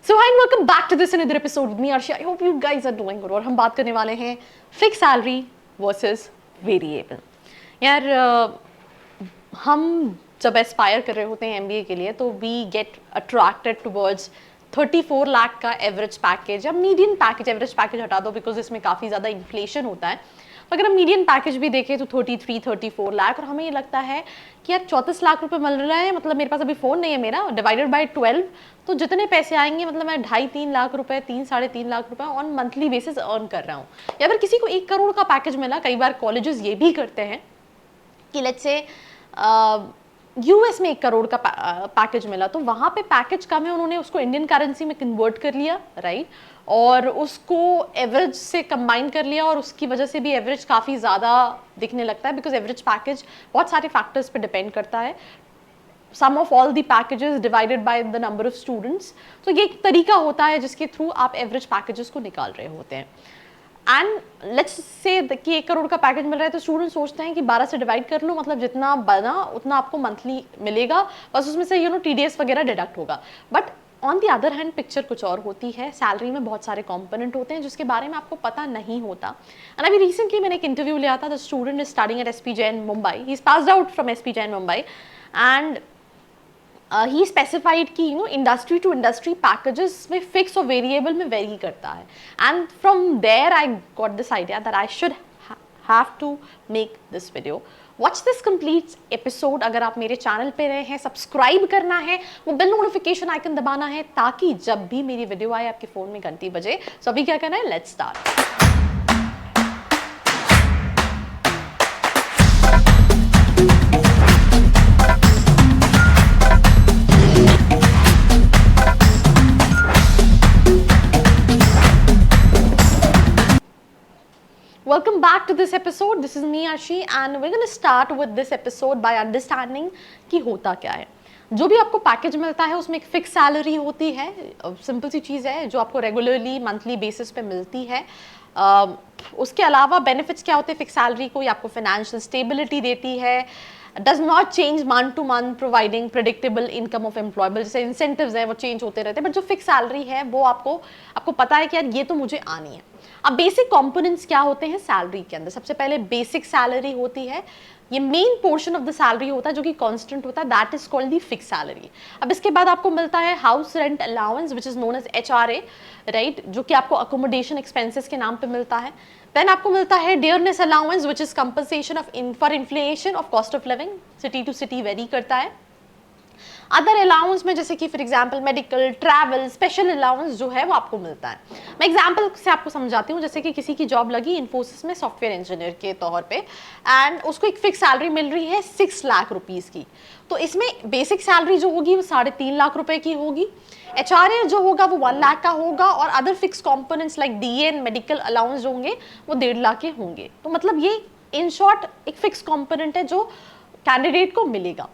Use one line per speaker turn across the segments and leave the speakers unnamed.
So hi and welcome back to this another episode with me Arshi. I hope you guys are doing good. और हम बात करने वाले हैं fix salary versus variable. यार हम जब एस्पायर कर रहे होते हैं एमबीए के लिए तो we get attracted towards 34 lakh का एवरेज पैकेज या मीडियन पैकेज. एवरेज पैकेज हटा दो बिकॉज इसमें काफ़ी ज़्यादा इन्फ्लेशन होता है. अगर हम मीडियन पैकेज भी देखें तो 33-34 लाख और हमें ये लगता है कि यार 34 लाख रुपए मिल रहा है. मतलब मेरे पास अभी फ़ोन नहीं है मेरा, डिवाइडेड बाय 12 तो जितने पैसे आएंगे मतलब मैं 2.5-3 लाख रुपए 3-3.5 लाख रुपए ऑन मंथली बेसिस अर्न कर रहा हूँ. या अगर किसी को 1 करोड़ का पैकेज मिला, कई बार कॉलेजेस ये भी करते हैं कि लेट्स से यूएस में 1 करोड़ का पैकेज मिला तो वहाँ पे पैकेज कम है, उन्होंने उसको इंडियन करेंसी में कन्वर्ट कर लिया, राइट, और उसको एवरेज से कंबाइन कर लिया और उसकी वजह से भी एवरेज काफ़ी ज़्यादा दिखने लगता है बिकॉज एवरेज पैकेज बहुत सारे फैक्टर्स पे डिपेंड करता है. Sum of all the packages divided by the number of students. तो ये एक तरीका होता है जिसके थ्रू आप एवरेज पैकेजेस को निकाल रहे होते हैं. एंड लेट्स से कि 1 करोड़ का पैकेज मिल रहा है तो स्टूडेंट सोचते हैं कि 12 से डिवाइड कर लो, मतलब जितना बना उतना आपको मंथली मिलेगा, बस उसमें से टीडीएस वगैरह डिडक्ट होगा. But on the other hand picture कुछ और होती है. सैलरी में बहुत सारे कंपोनेंट होते हैं जिसके बारे में आपको पता नहीं होता. एंड अभी रिसेंटली मैंने एक इंटरव्यू लिया था. The student is studying at SP Jain Mumbai. He is passed out from SP Jain Mumbai and he specified कि इंडस्ट्री टू इंडस्ट्री पैकेजेस में फिक्स और वेरिएबल में वेरी करता है. And from there I got this idea that I should have to make this video. Watch this complete episode. अगर आप मेरे channel पे रहे हैं, सब्सक्राइब करना है, वो बेल नोटिफिकेशन आइकन दबाना है ताकि जब भी मेरी वीडियो आए आपके फोन में घंटी बजे. सो अभी क्या करना है, let's start. Welcome back to this episode. This is me Arshi and we're going to start with this episode by understanding कि होता क्या है. जो भी आपको पैकेज मिलता है उसमें एक फिक्स सैलरी होती है. सिंपल सी चीज़ है जो आपको रेगुलरली मंथली बेसिस पे मिलती है. उसके अलावा बेनिफिट्स क्या होते हैं फिक्स सैलरी को? ये आपको फाइनेंशियल स्टेबिलिटी देती है. Does not change month two month, providing predictable income of employable. जैसे इंसेंटिव्स हैं वो चेंज होते रहते हैं, बट जो फिक्स सैलरी है वो आपको पता है कि यार ये तो मुझे आनी है. अब बेसिक कंपोनेंट्स क्या होते हैं सैलरी के अंदर? सबसे पहले बेसिक सैलरी होती है. ये main portion of the salary होता है जो कि कांस्टेंट होता है, that is called the fix salary. अब इसके बाद आपको मिलता है house rent allowance which is known as HRA, right, जो कि आपको अकोमोडेशन एक्सपेंसेस के नाम पे मिलता है. देन आपको मिलता है dearness allowance which is compensation for inflation of cost of living. City to city vary करता है. अदर अलाउंस में जैसे कि for example medical, travel, special allowance जो है वो आपको मिलता है. मैं एग्जांपल से आपको समझाती हूँ. जैसे कि किसी की जॉब लगी इन्फोसिस में सॉफ्टवेयर इंजीनियर के तौर पे एंड उसको एक फिक्स सैलरी मिल रही है 6 लाख रुपीज़ की. तो इसमें बेसिक सैलरी जो होगी वो 3.5 लाख रुपए की होगी. HRA जो होगा वो 1 लाख का होगा और other fix components like DA and medical allowance जो होंगे वो 1.5 लाख के होंगे. तो मतलब ये इन शॉर्ट एक फिक्स कॉम्पोनेंट है जो कैंडिडेट को मिलेगा.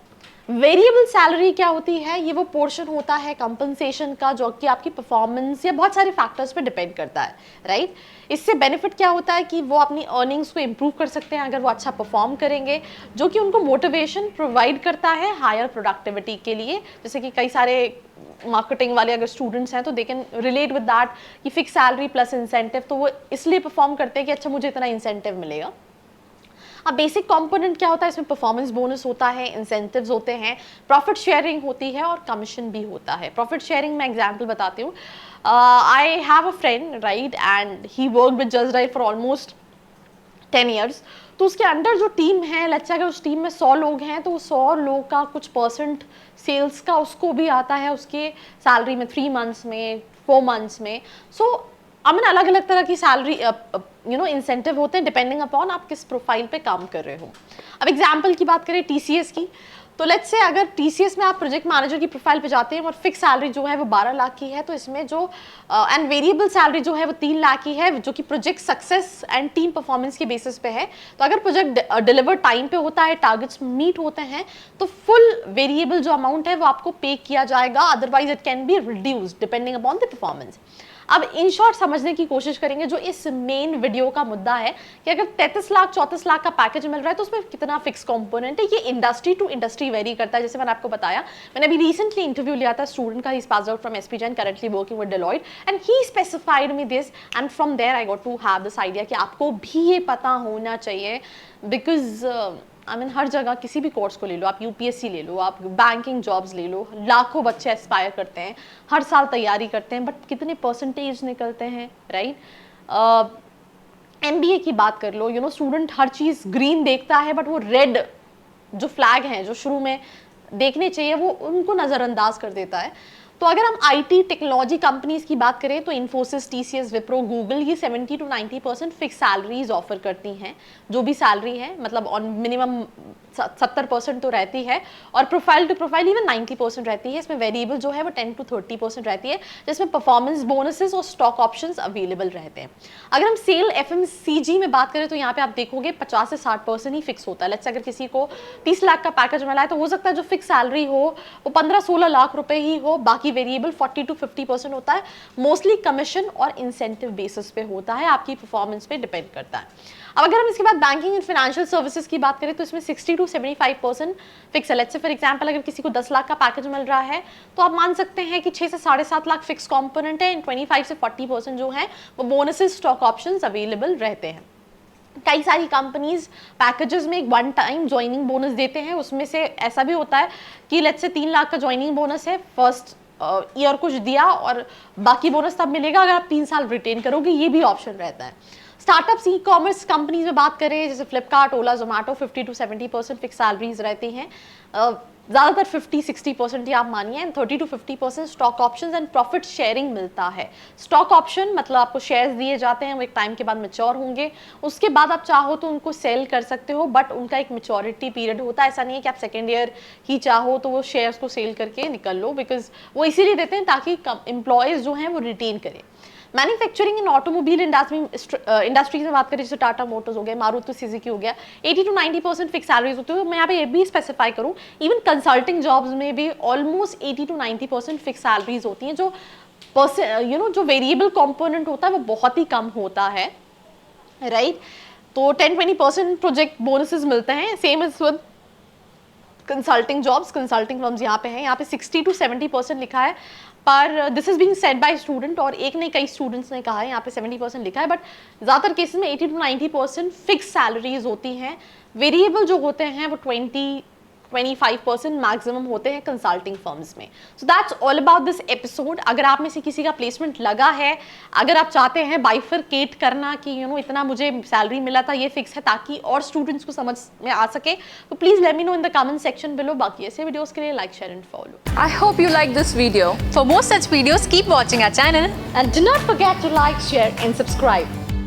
वेरिएबल सैलरी क्या होती है? ये वो पोर्शन होता है कंपनसेशन का जो कि आपकी परफॉर्मेंस या बहुत सारे फैक्टर्स पे डिपेंड करता है, राइट. इससे बेनिफिट क्या होता है कि वो अपनी अर्निंग्स को इम्प्रूव कर सकते हैं अगर वो अच्छा परफॉर्म करेंगे, जो कि उनको मोटिवेशन प्रोवाइड करता है हायर प्रोडक्टिविटी के लिए. जैसे कि कई सारे मार्केटिंग वाले अगर स्टूडेंट्स हैं तो they can relate with that कि फिक्स सैलरी प्लस इंसेंटिव, तो वो इसलिए परफॉर्म करते हैं कि अच्छा मुझे इतना इंसेंटिव मिलेगा. अब बेसिक कंपोनेंट क्या होता है? इसमें परफॉर्मेंस बोनस होता है, इंसेंटिव्स होते हैं, प्रॉफिट शेयरिंग होती है और कमीशन भी होता है. प्रॉफिट शेयरिंग में एग्जांपल बताती हूँ. I have a friend, right, and he work with just right for almost 10 years. तो उसके अंडर जो टीम है, लेट्स से अगर उस टीम में 100 लोग हैं तो 100 लोग का कुछ परसेंट सेल्स का उसको भी आता है उसके सैलरी में 3 मंथ्स में, 4 मंथ्स में. सो अलग अलग तरह की सैलरी इंसेंटिव होते हैं डिपेंडिंग अपॉन आप किस प्रोफाइल पे काम कर रहे हो. अब एग्जांपल की बात करें TCS की, तो लेट्स से अगर TCS में आप प्रोजेक्ट मैनेजर की प्रोफाइल पे जाते हैं और फिक्स सैलरी जो है वो 12 लाख की है, तो इसमें जो एंड वेरिएबल सैलरी जो है वो 3 लाख की है जो कि project success and team performance के बेसिस पे है. तो अगर प्रोजेक्ट डिलीवर टाइम पे होता है, टारगेट्स मीट होते हैं, तो फुल वेरिएबल जो अमाउंट है वो आपको पे किया जाएगा. Otherwise it can be reduced depending upon the performance. अब इन शॉर्ट समझने की कोशिश करेंगे जो इस मेन वीडियो का मुद्दा है कि अगर 33 लाख 34 लाख का पैकेज मिल रहा है तो उसमें कितना फिक्स कंपोनेंट है. ये industry to industry industry vary करता है। जैसे मैंने आपको बताया, मैंने अभी रिसेंटली इंटरव्यू लिया था स्टूडेंट का, he is passed out from SP Jain, currently working with Deloitte, and he specified me this, and from there I got to have this idea कि आपको भी ये पता होना चाहिए, बिकॉज आई मीन हर जगह किसी भी कोर्स को ले लो, आप यूपीएससी ले लो, आप बैंकिंग जॉब्स ले लो, लाखों बच्चे एस्पायर करते हैं, हर साल तैयारी करते हैं, बट कितने परसेंटेज निकलते हैं, राइट? एमबीए की बात कर लो, यू नो स्टूडेंट हर चीज़ ग्रीन देखता है, बट वो रेड जो फ्लैग हैं जो शुरू में देखने चाहिए वो उनको नज़रअंदाज कर देता है। तो अगर हम आईटी टेक्नोलॉजी कंपनीज की बात करें तो इन्फोसिस, टीसीएस, विप्रो, गूगल, ये 70 to 90% फिक्स सैलरीज ऑफर करती हैं। जो भी सैलरी है, मतलब ऑन मिनिमम 70% तो रहती है, और प्रोफाइल टू प्रोफाइल इवन 90% रहती है। इसमें वेरिएबल जो है वो 10 to 30% रहती है, जिसमें परफॉर्मेंस बोनसेस और स्टॉक ऑप्शंस अवेलेबल रहते हैं। अगर हम सेल एफएमसीजी में बात करें तो यहाँ पे आप देखोगे 50 से 60% ही फिक्स होता है। लेट्स से अगर किसी को 30 लाख का पैकेज मिला है तो हो सकता है जो फिक्स सैलरी हो वो 15-16 लाख रुपए ही हो, बाकी वेरिएबल 40 to 50% होता है। मोस्टली कमीशन और इंसेंटिव बेसिस पे होता है, आपकी परफॉर्मेंस पे डिपेंड करता है। अब अगर हम इसके बाद बैंकिंग एंड फाइनेंशियल सर्विसेज की बात करें तो इसमें 60 to 75% फिक्स है। लेट्स से फॉर एग्जांपल अगर किसी को 10 लाख का पैकेज मिल रहा है तो आप मान सकते हैं कि 6 से 7.5 लाख फिक्स कंपोनेंट है, 25 से 40% जो है वो बोनसेस, स्टॉक ऑप्शंस अवेलेबल रहते हैं। कई सारी कंपनीज पैकेजेस में एक वन टाइम ज्वाइनिंग बोनस देते हैं, उसमें से ऐसा भी होता है कि लेट्स से 3 लाख का ज्वाइनिंग बोनस है, फर्स्ट ईयर कुछ दिया और बाकी बोनस तब मिलेगा अगर आप 3 साल रिटेन करोगे, ये भी ऑप्शन रहता है। स्टार्टअप्स, ई कॉमर्स कंपनीज में बात करें जैसे फ्लिपकार्ट, ओला, जोमेटो, 50 to 70% फिक्स सैलरीज रहती हैं, ज़्यादातर 50-60% ही आप मानिए, and 30 to 50% stock options and profit sharing मिलता है। स्टॉक ऑप्शन मतलब आपको शेयर्स दिए जाते हैं, वो एक टाइम के बाद मैच्योर होंगे, उसके बाद आप चाहो तो उनको सेल कर सकते हो, बट उनका एक मैच्योरिटी पीरियड होता है। ऐसा नहीं है कि आप सेकेंड ईयर ही चाहो तो वो शेयर्स को सेल करके निकल लो, बिकॉज वो इसीलिए देते हैं ताकि एम्प्लॉयज़ जो हैं वो रिटेन करें। मैन्युफैक्चरिंग इन ऑटोमोबाइल इंडस्ट्रीज में बात करें जैसे टाटा मोटर्स हो गया, मारुति सुजुकी हो गया, 80 to 90% फिक्स सैलरीज होती है। तो मैं यहाँ पे ये भी स्पेसिफाई करूँ, इवन कंसल्टिंग जॉब्स में भी ऑलमोस्ट 80 to 90% फिक्स सैलरीज होती हैं। जो जो वेरिएबल कंपोनेंट होता है वो बहुत ही कम होता है, राइट? तो 10-20% प्रोजेक्ट बोनसेस मिलते हैं। Same is with consulting jobs, consulting firms यहाँ पे हैं, यहाँ पे 60 to 70% लिखा है, पर this is being said bye student, और एक नहीं कई स्टूडेंट्स ने कहा है, यहाँ पे 70% लिखा है, बट ज़्यादातर केसेस में 80 to 90% फिक्स सैलरीज होती हैं। वेरिएबल जो होते हैं वो 20-25% मैक्सिमम होते हैं कंसल्टिंग फर्म्स में। So that's all about this episode. अगर आप में से किसी का प्लेसमेंट लगा है, अगर आप चाहते हैं बाइफरकेट करना कि इतना मुझे सैलरी मिला था, ये फिक्स है, ताकि और स्टूडेंट्स को समझ में आ सके, तो please let me know in the comment section below. बाकी ऐसे वीडियोस के लिए like, share and follow.
I hope you like this video. For more such videos, keep watching our channel.
And do not forget to like, share and subscribe.